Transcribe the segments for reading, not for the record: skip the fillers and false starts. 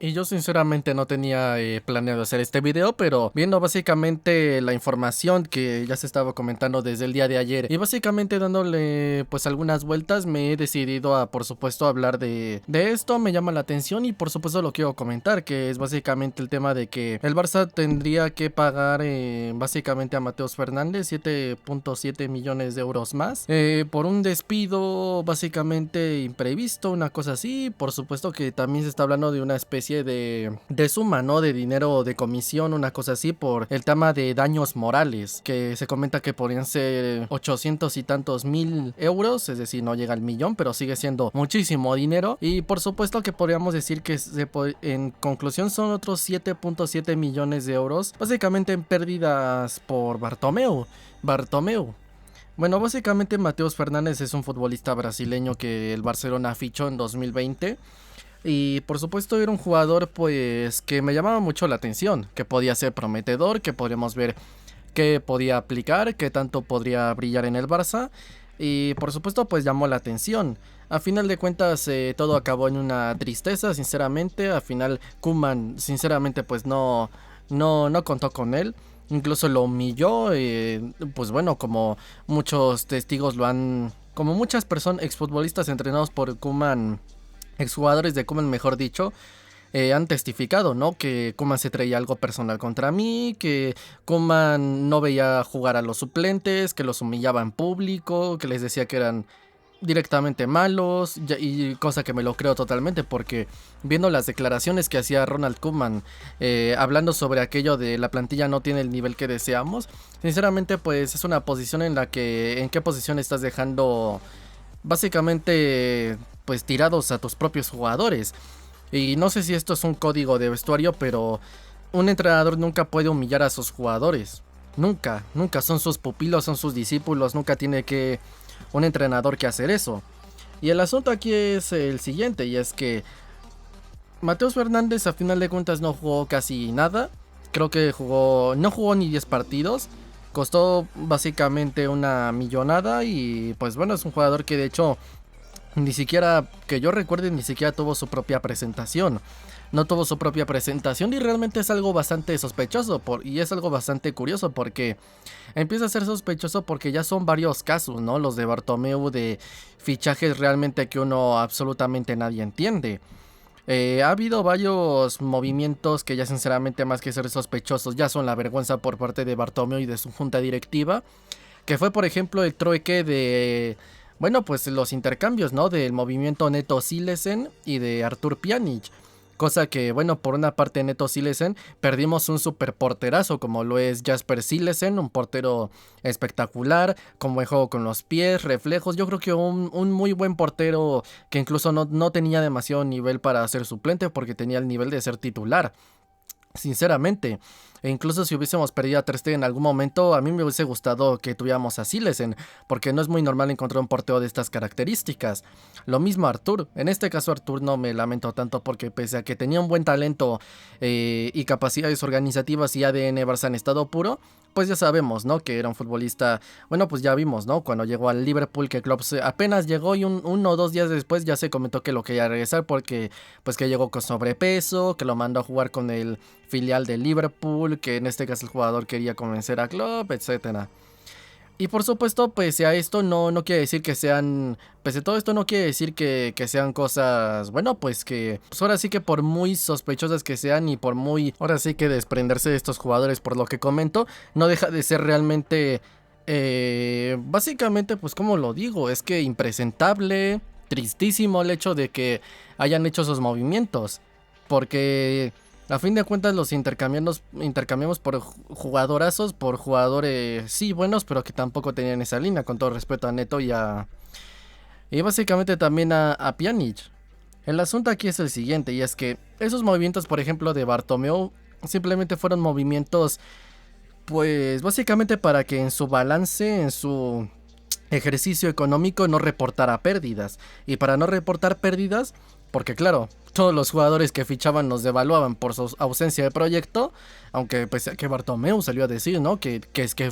Y yo sinceramente no tenía planeado hacer este video, pero viendo básicamente la información que ya se estaba comentando desde el día de ayer y básicamente dándole pues algunas vueltas, me he decidido a por supuesto hablar de esto. Me llama la atención y por supuesto lo quiero comentar, que es básicamente el tema de que el Barça tendría que pagar básicamente a Mateus Fernández 7.7 millones de euros más por un despido básicamente imprevisto, una cosa así. Por supuesto que también se está hablando de una especie de suma, ¿no? De dinero de comisión, una cosa así, por el tema de daños morales, que se comenta que podrían ser 800 y tantos mil euros, es decir, no llega al millón, pero sigue siendo muchísimo dinero. Y por supuesto que podríamos decir que en conclusión son otros 7.7 millones de euros, básicamente en pérdidas por Bartomeu. Bueno, básicamente Mateus Fernández es un futbolista brasileño que el Barcelona fichó en 2020. Y por supuesto era un jugador pues que me llamaba mucho la atención, que podía ser prometedor, que podríamos ver qué podía aplicar, qué tanto podría brillar en el Barça. Y por supuesto pues llamó la atención. A final de cuentas todo acabó en una tristeza, sinceramente. Al final Koeman sinceramente pues no contó con él. Incluso lo humilló, pues bueno, como muchos testigos lo han... Como muchas personas, exfutbolistas entrenados por Koeman, exjugadores de Koeman mejor dicho, han testificado, ¿no? Que Koeman se traía algo personal contra mí, que Koeman no veía jugar a los suplentes, que los humillaba en público, que les decía que eran directamente malos, y cosa que me lo creo totalmente, porque viendo las declaraciones que hacía Ronald Koeman hablando sobre aquello de la plantilla no tiene el nivel que deseamos, sinceramente pues es una posición en la que, ¿en qué posición estás dejando básicamente pues tirados a tus propios jugadores? Y no sé si esto es un código de vestuario, pero un entrenador nunca puede humillar a sus jugadores. Nunca, nunca son sus pupilos, son sus discípulos, nunca tiene que un entrenador que hacer eso. Y el asunto aquí es el siguiente, y es que Mateus Fernández a final de cuentas no jugó casi nada. Creo que no jugó ni 10 partidos. Costó básicamente una millonada y pues bueno, es un jugador que de hecho ni siquiera, que yo recuerde, ni siquiera tuvo su propia presentación. No tuvo su propia presentación y realmente es algo bastante sospechoso y es algo bastante curioso porque empieza a ser sospechoso porque ya son varios casos, ¿no? Los de Bartomeu, de fichajes realmente que uno absolutamente nadie entiende. Ha habido varios movimientos que ya sinceramente más que ser sospechosos ya son la vergüenza por parte de Bartomeu y de su junta directiva, que fue por ejemplo el trueque de... Bueno, pues los intercambios, ¿no? Del movimiento Neto Silesen y de Artur Pjanic. Cosa que, bueno, por una parte Neto Silesen perdimos un super porterazo como lo es Jasper Silesen, un portero espectacular, con buen juego con los pies, reflejos. Yo creo que un muy buen portero que incluso no tenía demasiado nivel para ser suplente porque tenía el nivel de ser titular. Sinceramente, e incluso si hubiésemos perdido a Ter Stegen en algún momento, a mí me hubiese gustado que tuviéramos a Silesen, porque no es muy normal encontrar un portero de estas características. Lo mismo Artur, en este caso Artur no me lamento tanto porque pese a que tenía un buen talento y capacidades organizativas y ADN Barça en estado puro, pues ya sabemos, ¿no? Que era un futbolista, bueno, pues ya vimos, ¿no? Cuando llegó al Liverpool que Klopp apenas llegó y uno o dos días después ya se comentó que lo quería regresar porque pues que llegó con sobrepeso, que lo mandó a jugar con el filial de Liverpool, que en este caso el jugador quería convencer a Klopp, etcétera. Y por supuesto, pese a esto, no quiere decir que sean... Pese a todo esto, no quiere decir que sean cosas... Bueno, pues que... Pues ahora sí que por muy sospechosas que sean y por muy... Ahora sí que desprenderse de estos jugadores por lo que comento, no deja de ser realmente... básicamente, pues como lo digo, es que impresentable, tristísimo el hecho de que hayan hecho esos movimientos. Porque... A fin de cuentas los intercambiamos por jugadorazos, por jugadores sí buenos, pero que tampoco tenían esa línea, con todo respeto a Neto y básicamente también a Pjanic. El asunto aquí es el siguiente, y es que esos movimientos, por ejemplo, de Bartomeu, simplemente fueron movimientos, pues básicamente para que en su balance, en su ejercicio económico no reportara pérdidas. Y para no reportar pérdidas, porque claro, todos los jugadores que fichaban nos devaluaban por su ausencia de proyecto, aunque pues que Bartomeu salió a decir, ¿no? Que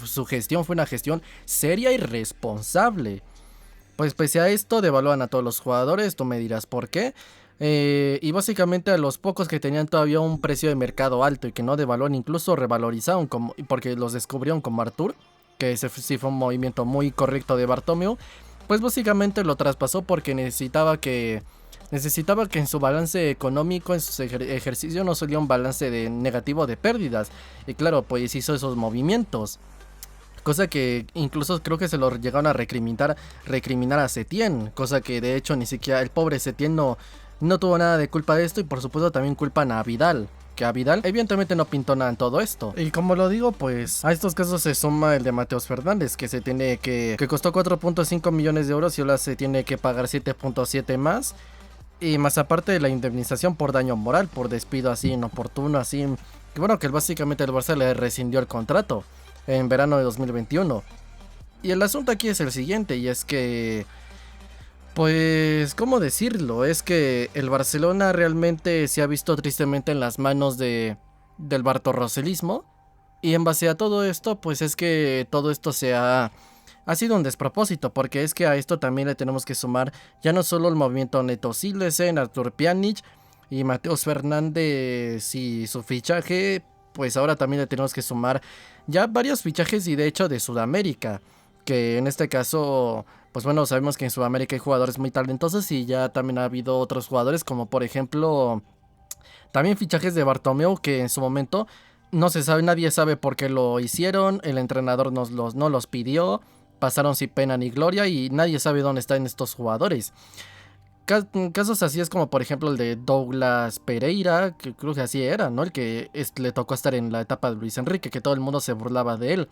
su gestión fue una gestión seria y responsable. Pues pese a esto devalúan a todos los jugadores, tú me dirás por qué. Y básicamente a los pocos que tenían todavía un precio de mercado alto y que no devaluaron, incluso revalorizaron porque los descubrieron como Arthur, que ese sí fue un movimiento muy correcto de Bartomeu, pues básicamente lo traspasó porque necesitaba que en su balance económico, en su ejercicio, no saliera un balance de negativo de pérdidas. Y claro, pues hizo esos movimientos. Cosa que incluso creo que se lo llegaron a recriminar a Setien. Cosa que de hecho ni siquiera el pobre Setien no tuvo nada de culpa de esto. Y por supuesto también culpan a Vidal. Que a Vidal evidentemente no pintó nada en todo esto. Y como lo digo, pues a estos casos se suma el de Mateos Fernández, que costó 4.5 millones de euros y ahora se tiene que pagar 7.7 más. Y más aparte de la indemnización por daño moral, por despido así inoportuno, así. Que bueno, que básicamente el Barça le rescindió el contrato en verano de 2021. Y el asunto aquí es el siguiente, y es que, pues, ¿cómo decirlo? Es que el Barcelona realmente se ha visto tristemente en las manos del bartorroselismo. Y en base a todo esto, pues es que todo esto ha sido un despropósito, porque es que a esto también le tenemos que sumar ya no solo el movimiento Neto Silesen, Artur Pjanic y Mateos Fernández y su fichaje, pues ahora también le tenemos que sumar ya varios fichajes y de hecho de Sudamérica, que en este caso, pues bueno, sabemos que en Sudamérica hay jugadores muy talentosos y ya también ha habido otros jugadores como por ejemplo también fichajes de Bartomeu que en su momento no se sabe, nadie sabe por qué lo hicieron, el entrenador no los pidió, pasaron sin pena ni gloria y nadie sabe dónde están estos jugadores. Casos así es como por ejemplo el de Douglas Pereira, que creo que así era, ¿no? El que le tocó estar en la etapa de Luis Enrique, que todo el mundo se burlaba de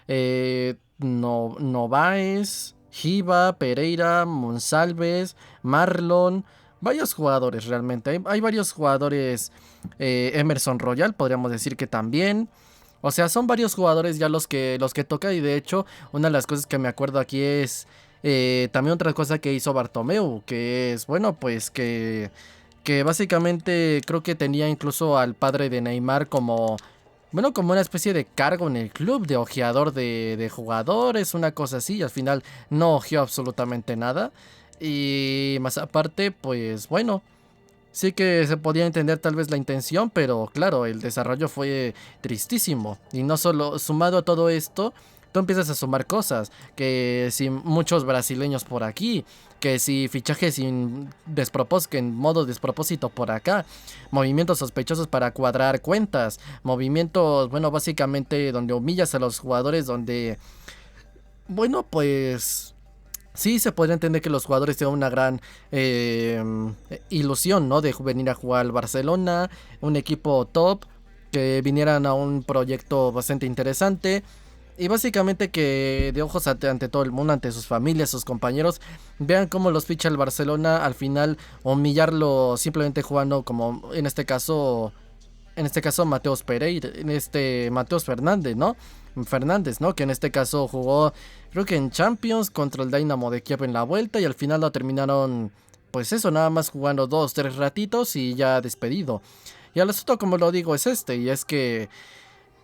él. Novaes, Giva, Pereira, Monsalves, Marlon, varios jugadores realmente. Hay varios jugadores, Emerson Royal, podríamos decir que también. O sea, son varios jugadores ya los que toca y de hecho una de las cosas que me acuerdo aquí es también otra cosa que hizo Bartomeu, que es, bueno, pues que básicamente creo que tenía incluso al padre de Neymar como, bueno, como una especie de cargo en el club, de ojeador de jugadores, una cosa así, y al final no ojeó absolutamente nada. Y más aparte, pues bueno, sí que se podía entender tal vez la intención, pero claro, el desarrollo fue tristísimo. Y no solo sumado a todo esto, tú empiezas a sumar cosas, que si muchos brasileños por aquí, que si fichajes en modo despropósito por acá, movimientos sospechosos para cuadrar cuentas, movimientos, bueno, básicamente donde humillas a los jugadores, donde, bueno, pues sí, se podría entender que los jugadores tengan una gran ilusión, ¿no? De venir a jugar al Barcelona, un equipo top, que vinieran a un proyecto bastante interesante. Y básicamente que de ojos ante todo el mundo, ante sus familias, sus compañeros, vean cómo los ficha el Barcelona, al final humillarlo simplemente jugando como en este caso Mateos Pereira, Mateos Fernández, ¿no? Fernández, ¿no? Que en este caso jugó, creo que en Champions contra el Dynamo de Kiev en la vuelta y al final lo terminaron, pues eso, nada más jugando 2-3 ratitos y ya despedido. Y al asunto, como lo digo, es y es que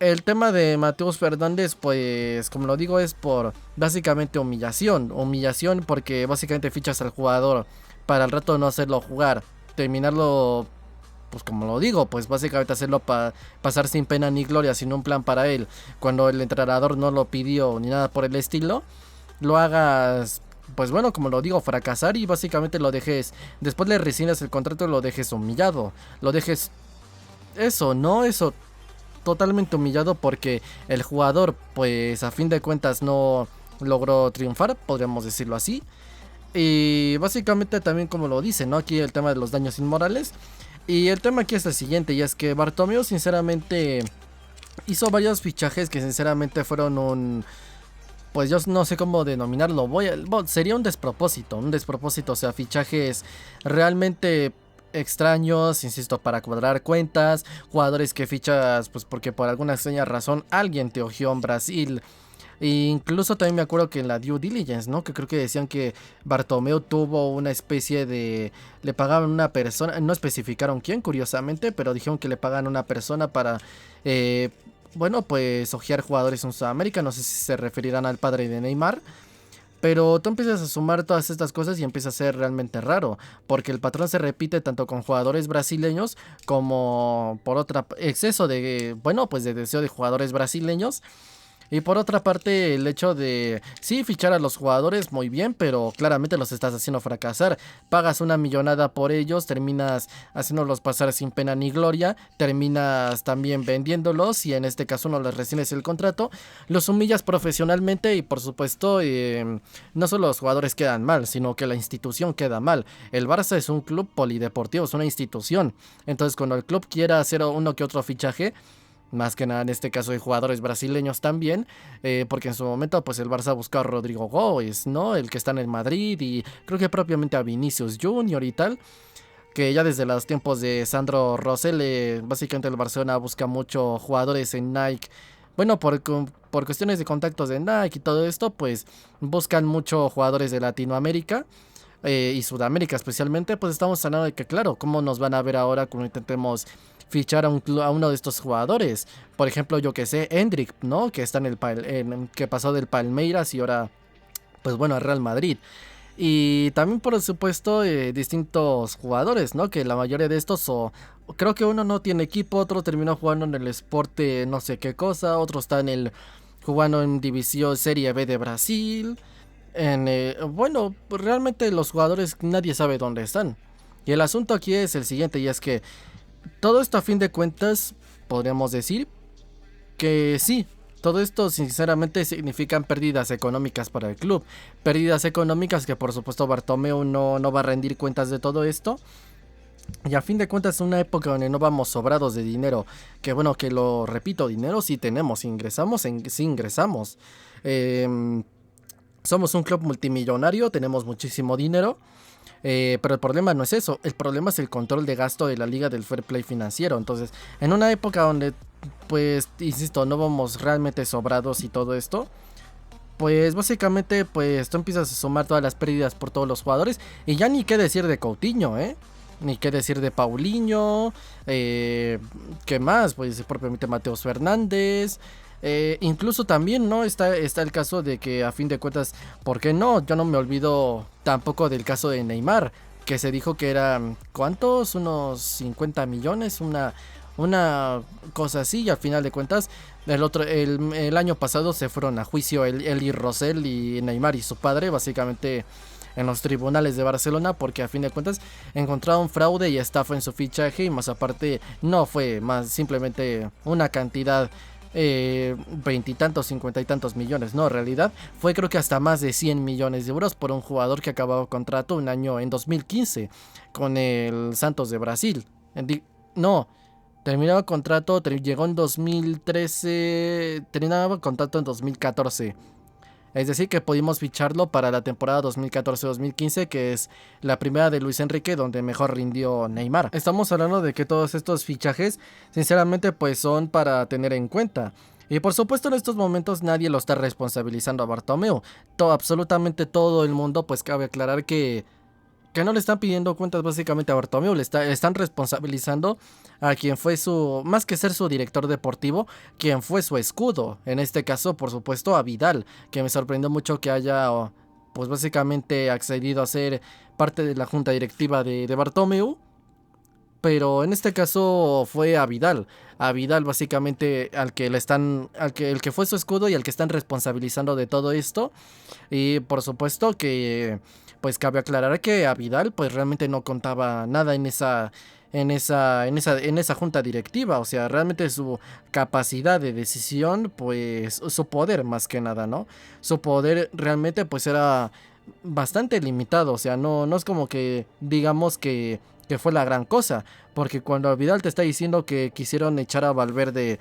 el tema de Mateus Fernández, pues como lo digo, es por básicamente humillación porque básicamente fichas al jugador para al rato no hacerlo jugar, terminarlo, pues como lo digo, pues básicamente hacerlo pasar sin pena ni gloria, sin un plan para él, cuando el entrenador no lo pidió ni nada por el estilo, lo hagas, pues bueno, como lo digo, fracasar y básicamente lo dejes, después le rescindas el contrato, lo dejes humillado, lo dejes eso, no eso, totalmente humillado porque el jugador, pues a fin de cuentas no logró triunfar, podríamos decirlo así. Y básicamente también como lo dice, ¿no? Aquí el tema de los daños inmorales. Y el tema aquí es el siguiente, y es que Bartomeu sinceramente hizo varios fichajes que sinceramente fueron pues yo no sé cómo denominarlo, sería un despropósito, o sea, fichajes realmente extraños, insisto, para cuadrar cuentas, jugadores que fichas pues porque por alguna extraña razón alguien te ojeó en Brasil. E incluso también me acuerdo que en la due diligence, ¿no? Que creo que decían que Bartomeu tuvo una especie de... Le pagaban una persona, no especificaron quién, curiosamente, pero dijeron que le pagan una persona para... bueno, pues ojear jugadores en Sudamérica, no sé si se referirán al padre de Neymar. Pero tú empiezas a sumar todas estas cosas y empieza a ser realmente raro, porque el patrón se repite tanto con jugadores brasileños como por otra exceso de, bueno, pues de deseo de jugadores brasileños. Y por otra parte, el hecho de, sí, fichar a los jugadores muy bien, pero claramente los estás haciendo fracasar. Pagas una millonada por ellos, terminas haciéndolos pasar sin pena ni gloria, terminas también vendiéndolos y en este caso no les rescindes el contrato, los humillas profesionalmente y por supuesto, no solo los jugadores quedan mal, sino que la institución queda mal. El Barça es un club polideportivo, es una institución. Entonces cuando el club quiera hacer uno que otro fichaje, más que nada en este caso de jugadores brasileños también, porque en su momento pues el Barça buscó a Rodrigo Góes, ¿no? El que está en el Madrid y creo que propiamente a Vinicius Junior y tal, que ya desde los tiempos de Sandro Rosell, básicamente el Barcelona busca mucho jugadores en Nike. Bueno, por cuestiones de contactos de Nike y todo esto, pues buscan mucho jugadores de Latinoamérica. Y Sudamérica especialmente, pues estamos hablando de que claro, cómo nos van a ver ahora cuando intentemos fichar a uno de estos jugadores. Por ejemplo, yo que sé, Endrick, ¿no? Que está que pasó del Palmeiras y ahora, pues bueno, al Real Madrid. Y también por supuesto distintos jugadores, ¿no? Que la mayoría de estos creo que uno no tiene equipo, otro terminó jugando en el Sport no sé qué cosa, otro está jugando en División Serie B de Brasil. Bueno, realmente los jugadores nadie sabe dónde están. Y el asunto aquí es el siguiente, y es que todo esto a fin de cuentas podríamos decir que sí, todo esto sinceramente significan pérdidas económicas para el club. Pérdidas económicas que por supuesto Bartomeu no va a rendir cuentas de todo esto. Y a fin de cuentas es una época donde no vamos sobrados de dinero. Que bueno, que lo repito, dinero sí tenemos, sí ingresamos. Somos un club multimillonario, tenemos muchísimo dinero. Pero el problema no es eso, el problema es el control de gasto de la liga del fair play financiero. Entonces, en una época donde, pues, insisto, no vamos realmente sobrados y todo esto, pues básicamente, pues tú empiezas a sumar todas las pérdidas por todos los jugadores. Y ya ni qué decir de Coutinho, ni qué decir de Paulinho, ¿qué más? Pues propiamente Mateus Fernández. Incluso también no está el caso de que a fin de cuentas, ¿por qué no? Yo no me olvido tampoco del caso de Neymar, que se dijo que eran ¿cuántos? Unos 50 millones, una cosa así, y al final de cuentas el año pasado se fueron a juicio él y Rosell y Neymar y su padre, básicamente en los tribunales de Barcelona, porque a fin de cuentas encontraron fraude y estafa en su fichaje, y más aparte no fue más simplemente una cantidad veintitantos, cincuenta y tantos millones, no, en realidad fue creo que hasta más de 100 millones de euros por un jugador que acababa contrato un año en 2015 con el Santos de Brasil. No, terminaba contrato, llegó en 2013, terminaba contrato en 2014. Es decir, que pudimos ficharlo para la temporada 2014-2015, que es la primera de Luis Enrique, donde mejor rindió Neymar. Estamos hablando de que todos estos fichajes, sinceramente, pues son para tener en cuenta. Y por supuesto en estos momentos nadie lo está responsabilizando a Bartomeu. Absolutamente todo el mundo, pues cabe aclarar que no le están pidiendo cuentas básicamente a Bartomeu, están responsabilizando a quien fue más que ser su director deportivo, quien fue su escudo. En este caso, por supuesto, a Vidal, que me sorprendió mucho que haya, pues básicamente accedido a ser parte de la junta directiva de Bartomeu. Pero en este caso fue a Vidal básicamente el que fue su escudo y al que están responsabilizando de todo esto. Y por supuesto que pues cabe aclarar que a Vidal pues realmente no contaba nada en esa junta directiva, o sea, realmente su capacidad de decisión, pues su poder más que nada, ¿no? Su poder realmente pues era bastante limitado, o sea, no es como que digamos que fue la gran cosa, porque cuando Vidal te está diciendo que quisieron echar a Valverde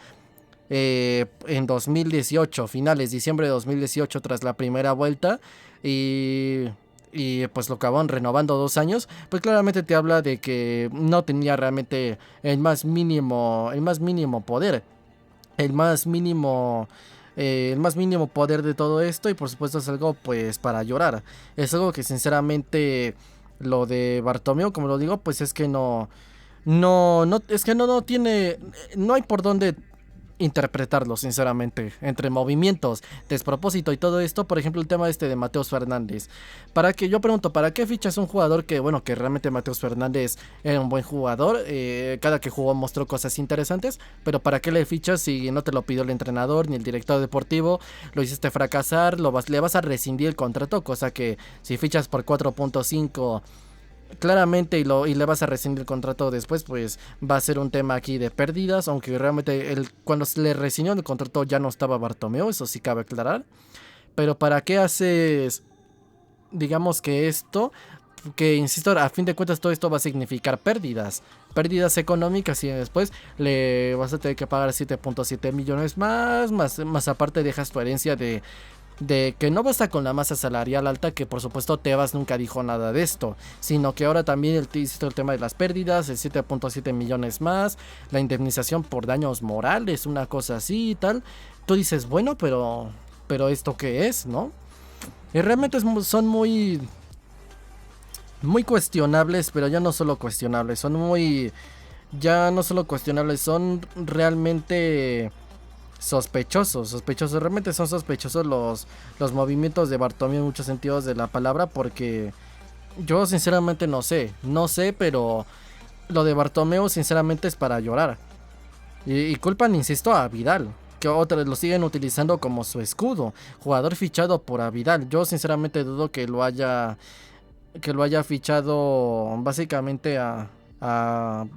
en 2018, finales diciembre de 2018 tras la primera vuelta, y pues lo acabaron renovando 2 años, pues claramente te habla de que no tenía realmente el más mínimo poder, el más mínimo poder de todo esto, y por supuesto es algo pues para llorar. Es algo que sinceramente lo de Bartomeu, como lo digo, pues es que no tiene, no hay por dónde interpretarlo, sinceramente, entre movimientos, despropósito y todo esto. Por ejemplo, el tema este de Mateus Fernández. Yo pregunto, ¿para qué fichas un jugador que, bueno, que realmente Mateus Fernández era un buen jugador? Cada que jugó mostró cosas interesantes, pero ¿para qué le fichas si no te lo pidió el entrenador ni el director deportivo? Lo hiciste fracasar, le vas a rescindir el contrato, cosa que si fichas por 4.5 claramente y le vas a rescindir el contrato después, pues va a ser un tema aquí de pérdidas, aunque realmente cuando se le rescindió el contrato ya no estaba Bartomeu, eso sí cabe aclarar. Pero ¿para qué haces, digamos que esto? Que insisto, a fin de cuentas todo esto va a significar pérdidas económicas, y después le vas a tener que pagar 7.7 millones más aparte dejas tu herencia de que no basta con la masa salarial alta, que por supuesto Tebas nunca dijo nada de esto, sino que ahora también el tema de las pérdidas, el 7.7 millones más, la indemnización por daños morales, una cosa así y tal. Tú dices, bueno, pero ¿esto qué es, no? Y realmente son muy cuestionables, pero ya no solo cuestionables, ya no solo cuestionables, son realmente sospechosos, realmente son sospechosos los movimientos de Bartomeu en muchos sentidos de la palabra, porque yo sinceramente no sé, pero lo de Bartomeu sinceramente es para llorar. Y culpan, insisto, a Vidal, que otros lo siguen utilizando como su escudo, jugador fichado por a Vidal. Yo sinceramente dudo que lo haya fichado básicamente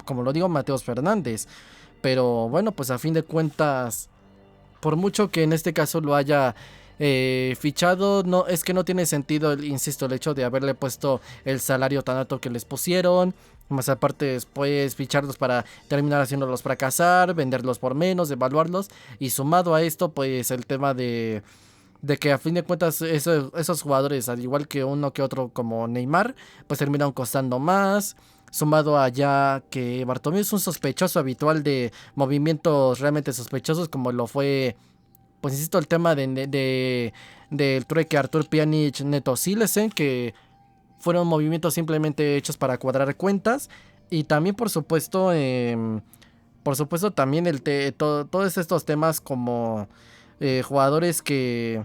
como lo digo, Mateus Fernández. Pero bueno, pues a fin de cuentas, por mucho que en este caso lo haya fichado, no es que no tiene sentido, insisto, el hecho de haberle puesto el salario tan alto que les pusieron, más aparte después ficharlos para terminar haciéndolos fracasar, venderlos por menos, devaluarlos, y sumado a esto pues el tema de que a fin de cuentas esos jugadores, al igual que uno que otro como Neymar, pues terminan costando más. Sumado a ya que Bartomeu es un sospechoso habitual de movimientos realmente sospechosos, como lo fue, pues insisto, el tema del trueque Artur Pjanic Neto Silesen, que fueron movimientos simplemente hechos para cuadrar cuentas. Y también por supuesto también todos estos temas como jugadores que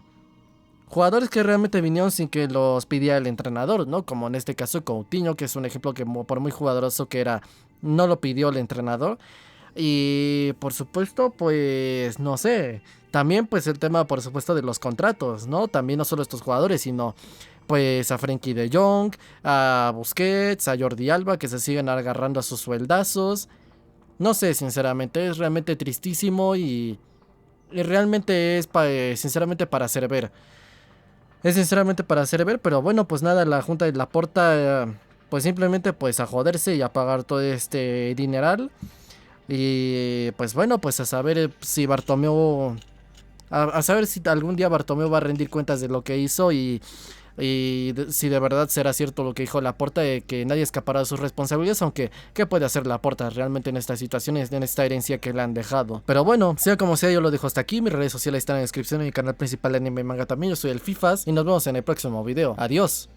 realmente vinieron sin que los pidiera el entrenador, ¿no? Como en este caso Coutinho, que es un ejemplo que por muy jugadoroso que era, no lo pidió el entrenador. Y por supuesto, pues no sé, también pues el tema por supuesto de los contratos, ¿no? También no solo estos jugadores, sino pues a Frenkie de Jong, a Busquets, a Jordi Alba, que se siguen agarrando a sus sueldazos. No sé, sinceramente, es realmente tristísimo y realmente es sinceramente para hacer ver. Es sinceramente para hacer ver, pero bueno, pues nada, la Junta de Laporta pues simplemente pues a joderse y a pagar todo este dineral. Y pues bueno, pues a saber si Bartomeu, a saber si algún día Bartomeu va a rendir cuentas de lo que hizo y si de verdad será cierto lo que dijo Laporta, de que nadie escapará de sus responsabilidades, aunque ¿qué puede hacer Laporta realmente en estas situaciones, en esta herencia que le han dejado? Pero bueno, sea como sea, yo lo dejo hasta aquí. Mis redes sociales están en la descripción, y mi canal principal de anime y manga también. Yo soy el Fifas y nos vemos en el próximo video. Adiós.